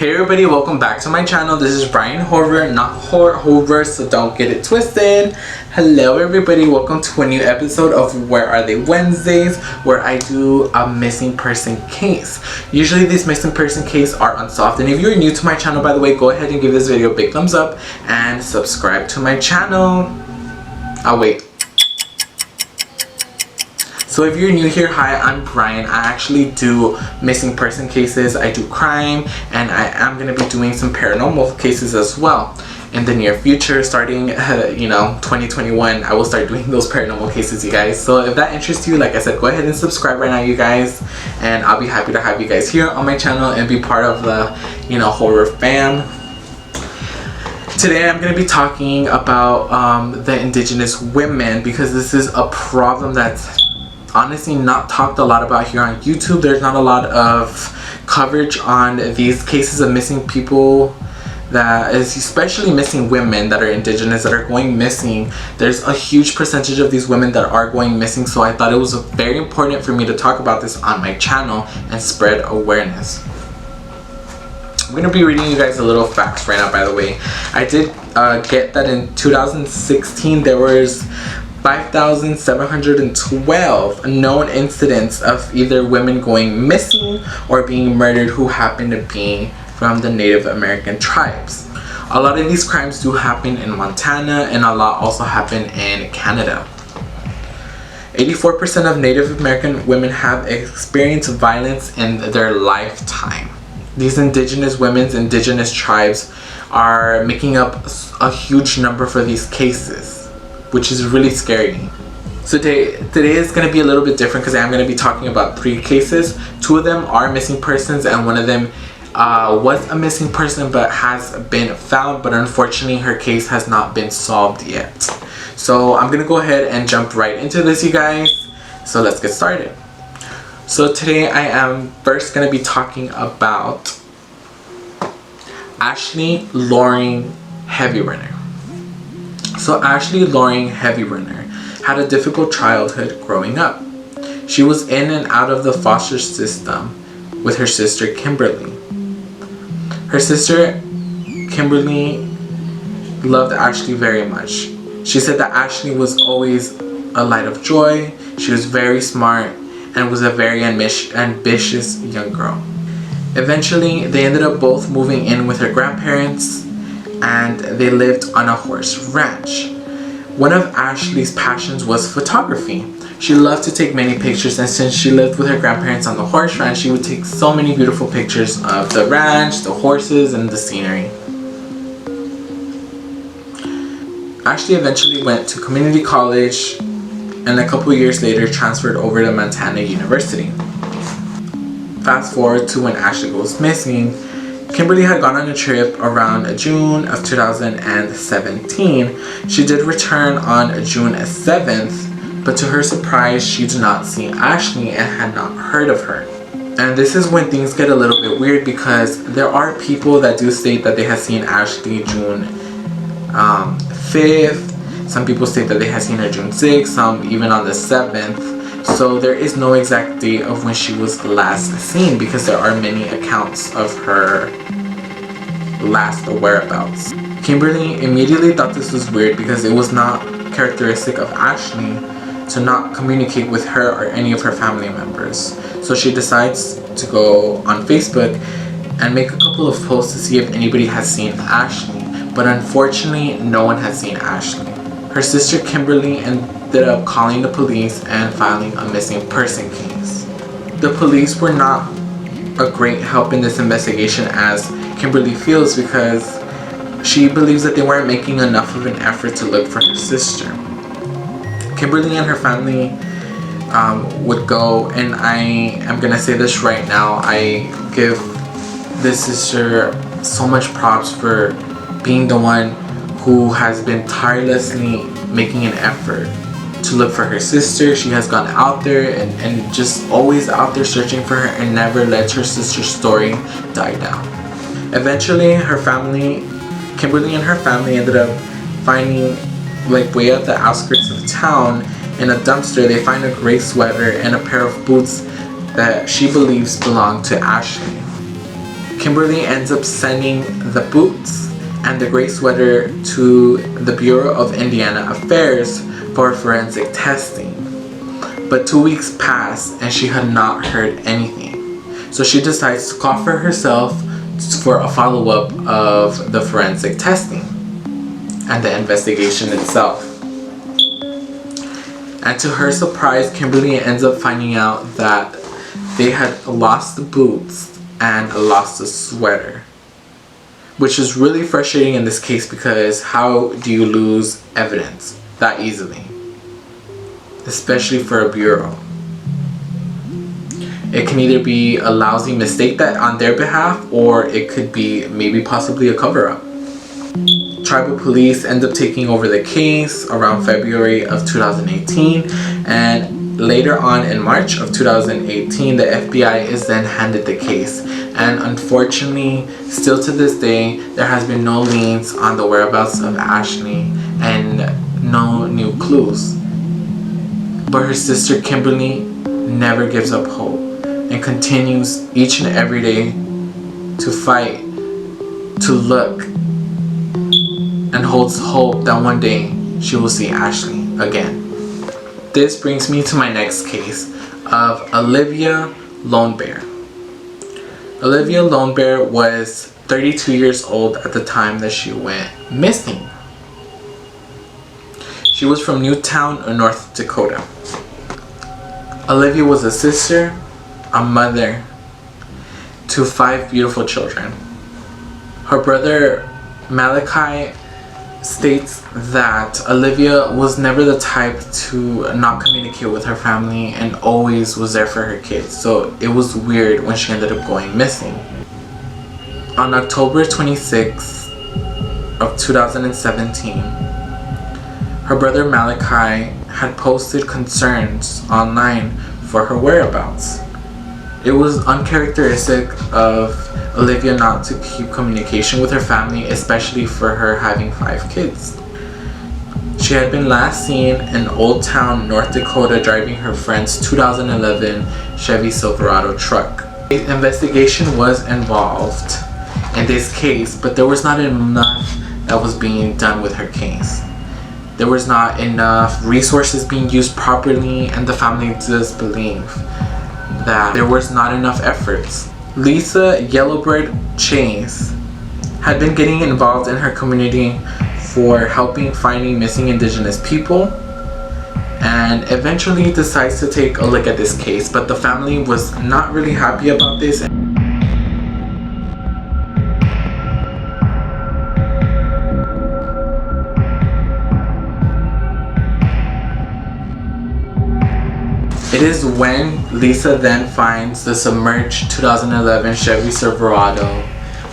Hey everybody, welcome back to my channel. This is Brian Hover, not Hoover, so don't get it twisted. Hello everybody, welcome to a new episode of Where Are They Wednesdays, where I do a missing person case. Usually these missing person cases are unsolved, and if you're new to my channel, by the way, go ahead and give this video a big thumbs up and subscribe to my channel. I'll wait. So if you're new here, hi, I'm Brian. I actually do missing person cases, I do crime, and I am going to be doing some paranormal cases as well. In the near future, starting 2021, I will start doing those paranormal cases, you guys. So if that interests you, like I said, go ahead and subscribe right now, you guys, and I'll be happy to have you guys here on my channel and be part of the horror fam. Today I'm going to be talking about the indigenous women, because this is a problem that's honestly not talked a lot about here on YouTube. There's not a lot of coverage on these cases of missing people, that is especially missing women that are indigenous, that are going missing. There's a huge percentage of these women that are going missing, so I thought it was very important for me to talk about this on my channel and spread awareness. I'm going to be reading you guys a little facts right now, by the way. I did get that in 2016 there was 5,712 known incidents of either women going missing or being murdered who happen to be from the Native American tribes. A lot of these crimes do happen in Montana, and a lot also happen in Canada. 84% of Native American women have experienced violence in their lifetime. These indigenous women's indigenous tribes are making up a huge number for these cases, which is really scary. So today is going to be a little bit different, because I'm going to be talking about 3 cases. 2 of them are missing persons, and one of them was a missing person but has been found, but unfortunately her case has not been solved yet. So I'm going to go ahead and jump right into this, you guys. So let's get started. So today I am first going to be talking about Ashley Loring Heavyrunner. So Ashley Loring Heavyrunner had a difficult childhood growing up. She was in and out of the foster system with her sister Kimberly. Her sister Kimberly loved Ashley very much. She said that Ashley was always a light of joy. She was very smart and was a very ambitious young girl. Eventually, they ended up both moving in with her grandparents, and they lived on a horse ranch. One of Ashley's passions was photography. She loved to take many pictures, and since she lived with her grandparents on the horse ranch, she would take so many beautiful pictures of the ranch, the horses, and the scenery. Ashley eventually went to community college, and a couple years later transferred over to Montana University. Fast forward to when Ashley goes missing. Kimberly had gone on a trip around June of 2017. She did return on June 7th, but to her surprise, she did not see Ashley and had not heard of her. And this is when things get a little bit weird, because there are people that do state that they have seen Ashley June 5th. Some people state that they have seen her June 6th, some even on the 7th. So there is no exact date of when she was last seen, because there are many accounts of her last whereabouts. Kimberly immediately thought this was weird, because it was not characteristic of Ashley to not communicate with her or any of her family members. So she decides to go on Facebook and make a couple of posts to see if anybody has seen Ashley. But unfortunately, no one has seen Ashley. Her sister Kimberly ended up calling the police and filing a missing person case. The police were not a great help in this investigation, as Kimberly feels, because she believes that they weren't making enough of an effort to look for her sister. Kimberly and her family would go, and I am gonna say this right now, I give this sister so much props for being the one who has been tirelessly making an effort to look for her sister. She has gone out there and just always out there searching for her, and never lets her sister's story die down. Eventually, Kimberly and her family ended up finding, like way at the outskirts of town, in a dumpster, they find a gray sweater and a pair of boots that she believes belonged to Ashley. Kimberly ends up sending the boots and the gray sweater to the Bureau of Indiana Affairs for forensic testing. But 2 weeks passed and she had not heard anything. So she decides to call for herself for a follow-up of the forensic testing and the investigation itself. And to her surprise, Kimberly ends up finding out that they had lost the boots and lost the sweater. Which is really frustrating in this case because how do you lose evidence that easily? Especially for a bureau. It can either be a lousy mistake that on their behalf, or it could be maybe possibly a cover-up. Tribal police end up taking over the case around February of 2018, and later on in March of 2018, the FBI is then handed the case. And unfortunately, still to this day, there has been no leads on the whereabouts of Ashley and no new clues. But her sister Kimberly never gives up hope and continues each and every day to fight, to look, and holds hope that one day she will see Ashley again. This brings me to my next case of Olivia Lone Bear. Olivia Lone Bear was 32 years old at the time that she went missing. She was from Newtown, North Dakota. Olivia was a sister, a mother to 5 beautiful children. Her brother Malachi states that Olivia was never the type to not communicate with her family and always was there for her kids, so it was weird when she ended up going missing. On October 26th of 2017, her brother Malachi had posted concerns online for her whereabouts. It was uncharacteristic of Olivia not to keep communication with her family, especially for her having 5 kids. She had been last seen in Old Town, North Dakota, driving her friend's 2011 Chevy Silverado truck. An investigation was involved in this case, but there was not enough that was being done with her case. There was not enough resources being used properly, and the family does believe that there was not enough efforts. Lisa Yellowbird Chase had been getting involved in her community for helping finding missing Indigenous people, and eventually decides to take a look at this case, but the family was not really happy about this. It is when Lisa then finds the submerged 2011 Chevy Silverado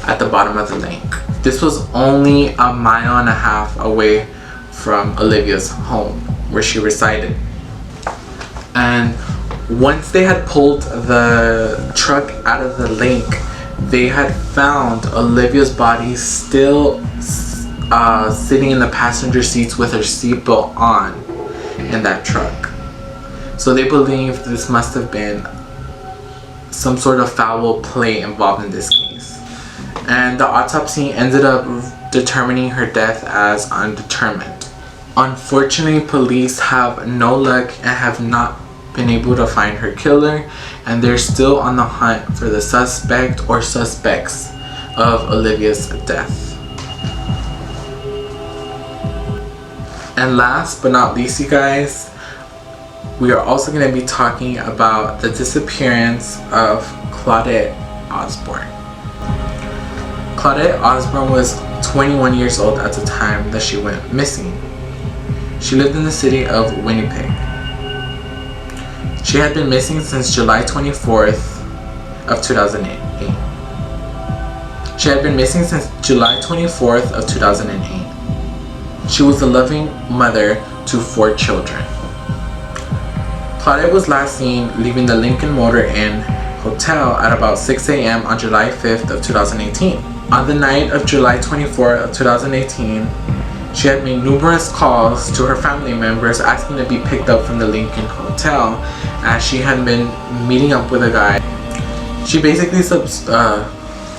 at the bottom of the lake. This was only 1.5 miles away from Olivia's home where she resided. And once they had pulled the truck out of the lake, they had found Olivia's body still sitting in the passenger seats with her seatbelt on in that truck. So they believe this must have been some sort of foul play involved in this case. And the autopsy ended up determining her death as undetermined. Unfortunately, police have no luck and have not been able to find her killer, and they're still on the hunt for the suspect or suspects of Olivia's death. And last but not least, you guys, we are also going to be talking about the disappearance of Claudette Osborne. Claudette Osborne was 21 years old at the time that she went missing. She lived in the city of Winnipeg. She had been missing since July 24th of 2008. She had been missing since July 24th of 2008. She was a loving mother to 4 children. Claudette was last seen leaving the Lincoln Motor Inn Hotel at about 6 a.m. on July 5th of 2018. On the night of July 24th of 2018, she had made numerous calls to her family members asking to be picked up from the Lincoln Hotel, as she had been meeting up with a guy. She basically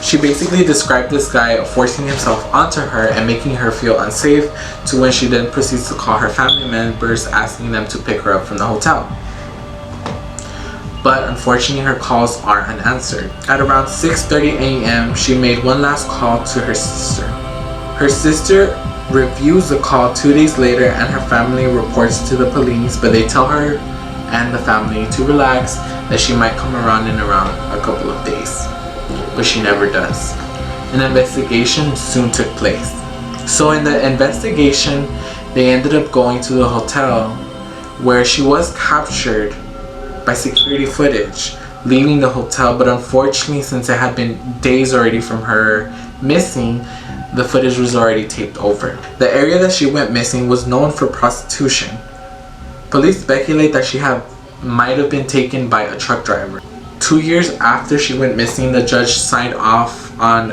She basically described this guy forcing himself onto her and making her feel unsafe, to when she then proceeds to call her family members asking them to pick her up from the hotel. But unfortunately her calls are unanswered. At around 6:30 a.m. she made one last call to her sister. Her sister reviews the call 2 days later and her family reports to the police, but they tell her and the family to relax, that she might come around in around a couple of days. But she never does. An investigation soon took place. So in the investigation, they ended up going to the hotel where she was captured by security footage leaving the hotel, but unfortunately, since it had been days already from her missing, the footage was already taped over. The area that she went missing was known for prostitution. Police speculate that she might have been taken by a truck driver. 2 years after she went missing, the judge signed off on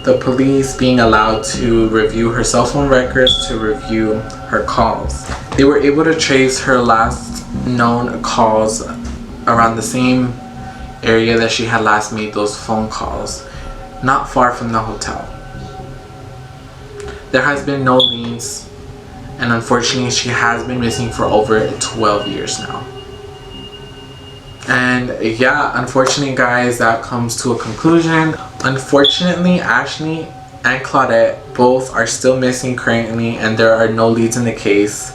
the police being allowed to review her cell phone records, to review her calls. They were able to trace her last known calls around the same area that she had last made those phone calls, not far from the hotel. There has been no leads, and unfortunately she has been missing for over 12 years now. And yeah, unfortunately guys, that comes to a conclusion. Unfortunately, Ashley and Claudette both are still missing currently, and there are no leads in the case.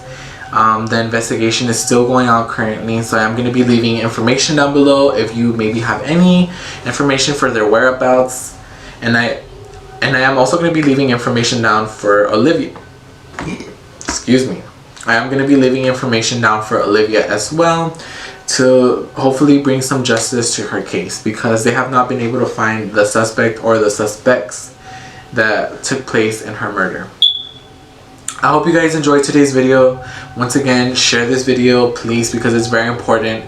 The investigation is still going on currently, so I'm going to be leaving information down below if you maybe have any information for their whereabouts. And I am also going to be leaving information down for Olivia. Excuse me. I am going to be leaving information down for Olivia as well, to hopefully bring some justice to her case, because they have not been able to find the suspect or the suspects that took place in her murder. I hope you guys enjoyed today's video. Once again, share this video please, because it's very important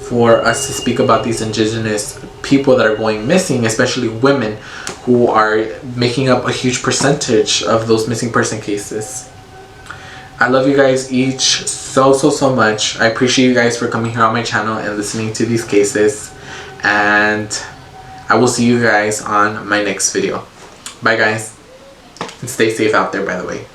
for us to speak about these indigenous people that are going missing, especially women who are making up a huge percentage of those missing person cases. I love you guys each so much. I appreciate you guys for coming here on my channel and listening to these cases, and I will see you guys on my next video. Bye guys, and stay safe out there, by the way.